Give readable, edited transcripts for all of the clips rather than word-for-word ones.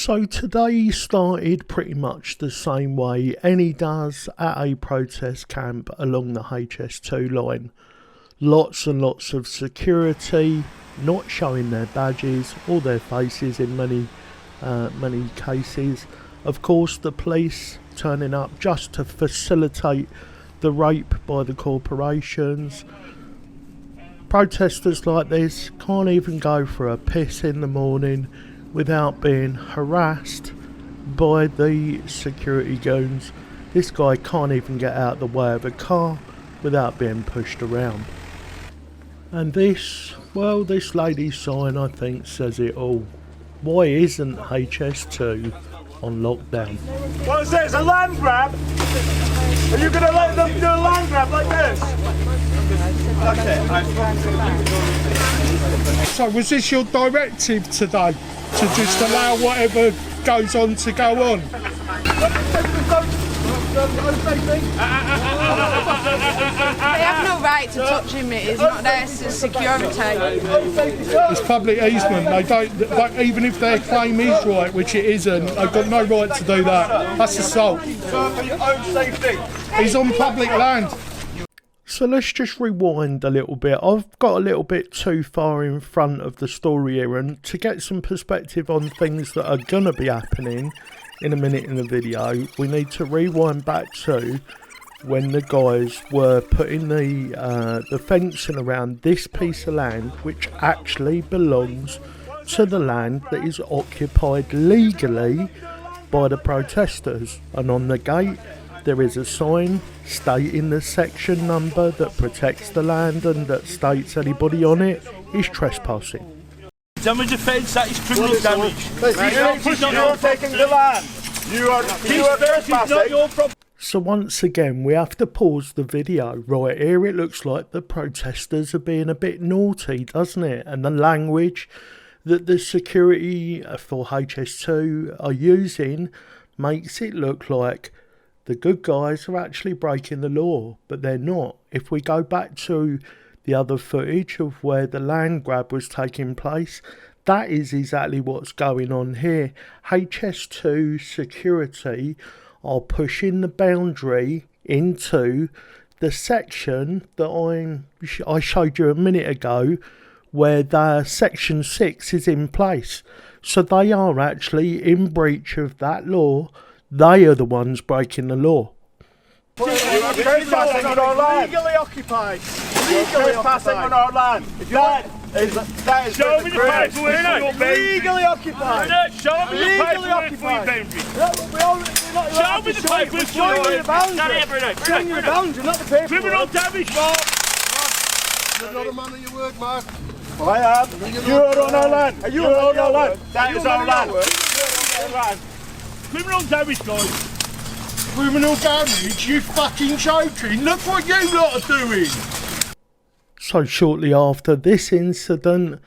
So today started pretty much the same way any does at a protest camp along the HS2 line. Lots and lots of security, not showing their badges or their faces in many cases. Of course, the police turning up just to facilitate the rape by the corporations. Protesters like this can't even go for a piss in the morning without being harassed by the security goons. This guy can't even get out of the way of a car without being pushed around. And this, well, this lady's sign I think says it all. Why isn't HS2 on lockdown? What is this, a land grab? Are you going to let them do a land grab like this? So was this your directive today? To just allow whatever goes on to go on? They have no right to touch him, it is not their security. It's public easement, they don't, even if their claim is right, which it isn't, they've got no right to do that. That's assault. He's on public land. So let's just rewind a little bit. I've got a little bit too far in front of the story here, and to get some perspective on things that are going to be happening in a minute in the video, we need to rewind back to when the guys were putting the fencing around this piece of land, which actually belongs to the land that is occupied legally by the protesters. And on the gate there is a sign stating the section number that protects the land, and that states anybody on it is trespassing. Damage of fence, that is criminal damage. You're taking the land. You are trespassing. So once again we have to pause the video. Right here it looks like the protesters are being a bit naughty, doesn't it? And the language that the security for HS2 are using makes it look like the good guys are actually breaking the law, but they're not. If we go back to the other footage of where the land grab was taking place, that is exactly what's going on here. HS2 security are pushing the boundary into the section that I showed you a minute ago, where the section 6 is in place. So they are actually in breach of that law. They are the ones breaking the law. You are trespassing on our land. Legally occupied. Legally trespassing on our land. That is show me the paperwork. Legally occupied. Show me the paperwork for your boundary. Show me the paperwork for your boundary. Showing you the boundary, not the paperwork. Criminal damage, Mark. You're not a man of your word, Mark. I am. You are on our land. You are on our land. That is our land. Criminal damage, guys. Criminal damage? You fucking joking? Look what you lot are doing! So shortly after this incident,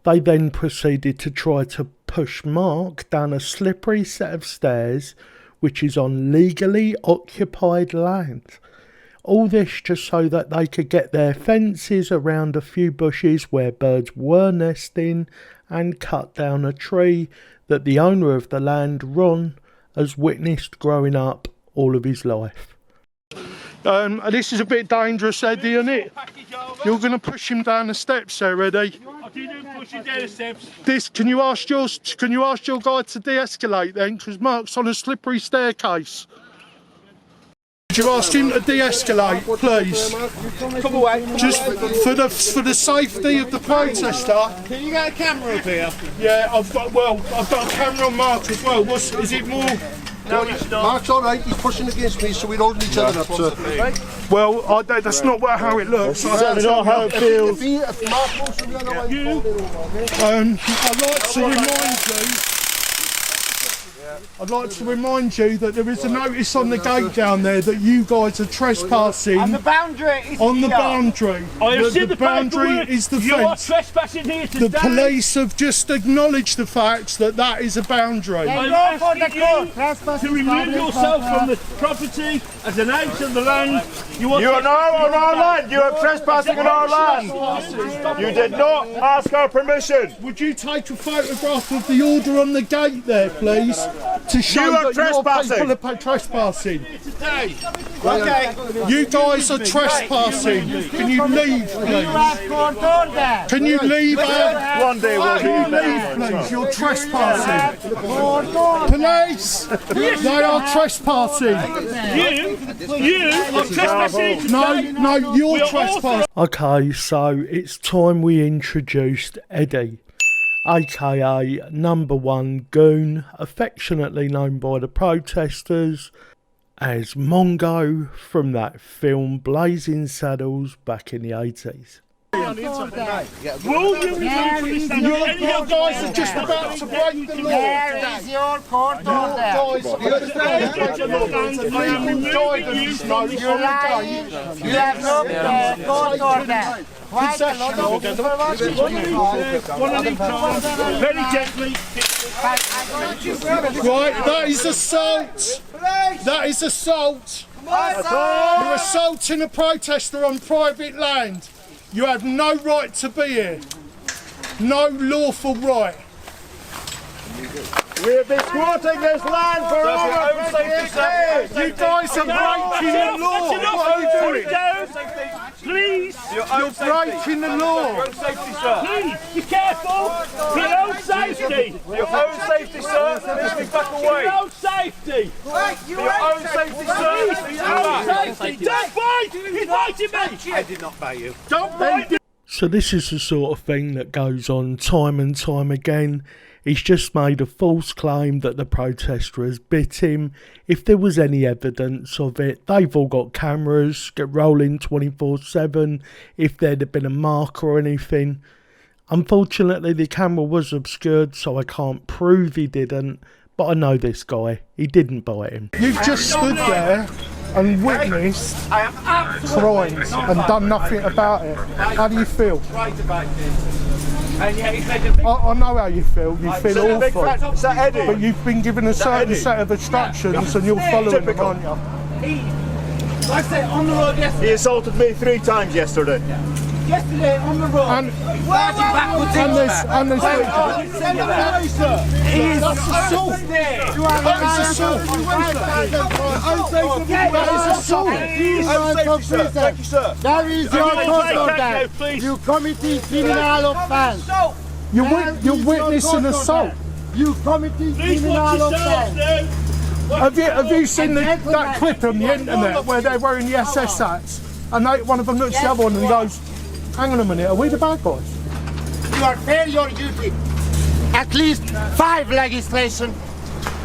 they then proceeded to try to push Mark down a slippery set of stairs which is on legally occupied land. All this just so that they could get their fences around a few bushes where birds were nesting, and cut down a tree that the owner of the land, Ron, has witnessed growing up all of his life. This is a bit dangerous, Eddie, isn't it? You're going to push him down the steps there, Eddie. I didn't push him down the steps. Can you ask your guy to de-escalate then? Because Mark's on a slippery staircase. Could you ask him to de-escalate, please? Come away. Just for the safety of the protester. Can you get a camera up here? Yeah, I've got a camera on Mark as well. Is it more? No, it's not. Mark's all right. He's pushing against me, so we're holding each other up, sir. Right? Well, that's not how it looks. Certainly not how it feels. If Mark moves from the other way, I'd like to remind you. I'd like to remind you that there is a notice on the gate down there that you guys are trespassing And the boundary is on the here. boundary. I have seen The boundary is the You are fence. trespassing here today. The police have just acknowledged the fact that that is a boundary. I'm asking you to remove yourself from the property as an out of the land. You are now on our land. You are trespassing on our land. You did not ask our permission. Would you take a photograph of the order on the gate there, please, to show You are that your trespassing. people are trespassing? Okay. You guys are trespassing. Can you leave, please? Can you leave? One day we'll Can be you leave, please? You're trespassing. Police! They are trespassing. You are trespassing today. No, you're We are all trespassing. Okay, so it's time we introduced Eddie, aka number one goon, affectionately known by the protesters as Mongo from that film Blazing Saddles back in the 80s. Will you remove from the stand? You guys are just about to break the law. There is your court order. Guys, you understand? I am removing you from the You're lying. You have no court order. Quite a lot of information. one at a time, very gently. Right, that is assault. That is assault. You're assaulting a protester on private land. You have no right to be here. No lawful right. We have been squatting this land for over 20 years. You guys are breaking the law. What are you doing? Please, You're breaking the law. please, be careful for your own safety. For your own safety, sir, please back For your away. own safety. For your own safety, sir, please Your own back. safety. Don't bite! You're biting me! I did not bite you. Don't bite me! So this is the sort of thing that goes on time and time again. He's just made a false claim that the protester has bit him. If there was any evidence of it, they've all got cameras, get rolling 24/7. If there'd have been a mark or anything. Unfortunately, the camera was obscured, so I can't prove he didn't. But I know this guy. He didn't bite him. You've just stood there and witnessed crimes and done nothing about it. How do you feel? I know how you feel. You feel Big fat, awful. is that Eddie? But you've been given a certain Eddie? set of instructions and you're following them, aren't you? I said on the road yesterday. He assaulted me 3 times yesterday. Yesterday on the road. And there's that's assault. That is assault. That is assault. Thank you, sir. There is your court order. You committed criminal offense. You're witnessing assault. You committed criminal offense. Have you seen that clip on the internet where they're wearing the SS hats and one of them looks at the other one and he goes, hang on a minute, are we the bad guys? You are fair your duty. At least 5 legislation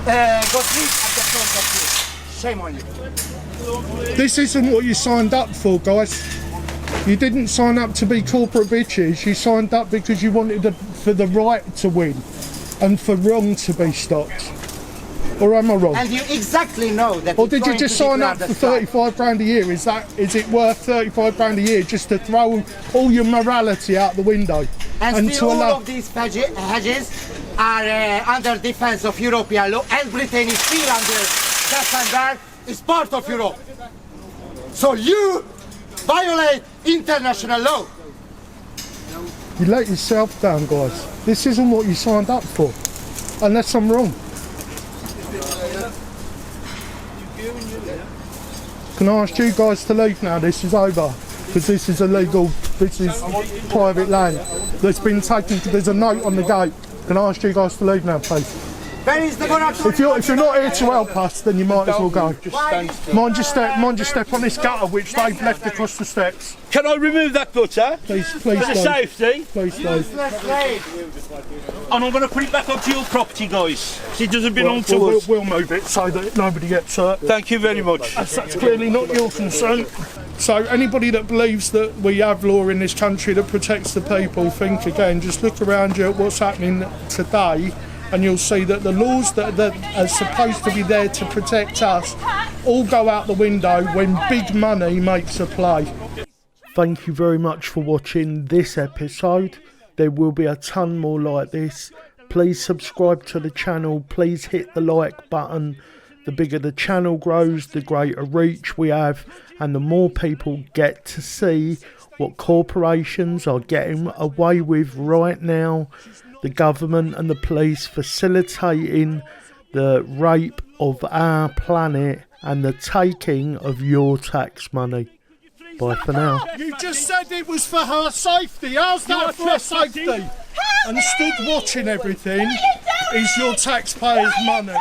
got reached at the front of you. Shame on you. This isn't what you signed up for, guys. You didn't sign up to be corporate bitches. You signed up because you wanted for the right to win and for wrong to be stopped. Or am I wrong? And you exactly know that. Or did you just sign up for 35 grand a year? Is it worth 35 grand a year just to throw all your morality out the window? And to still all allow of these hedges are under defense of European law, and Britain is still under that is part of Europe. So you violate international law. You let yourself down, guys. This isn't what you signed up for, unless I'm wrong. Can I ask you guys to leave now? This is over. Because this is illegal, this is private land that's been taken. There's a note on the gate. Can I ask you guys to leave now, please? Where is the moratorium? If you're not here to help us, then you might as well go. Mind your step on this gutter which they've left across the steps. Can I remove that gutter? Please For the don't. safety. Please don't. And I'm going to put it back onto your property, guys. It doesn't belong to us. We'll move it so that nobody gets hurt. Thank you very much. That's clearly not your concern. So anybody that believes that we have law in this country that protects the people, think again. Just look around you at what's happening today and you'll see that the laws that are supposed to be there to protect us all go out the window when big money makes a play. Thank you very much for watching this episode. There will be a ton more like this. Please subscribe to the channel. Please hit the like button. The bigger the channel grows, the greater reach we have, and the more people get to see what corporations are getting away with right now. The government and the police facilitating the rape of our planet and the taking of your tax money. Bye for now. You just said it was for her safety. How's that for her safety? And stood watching everything is your taxpayers' money.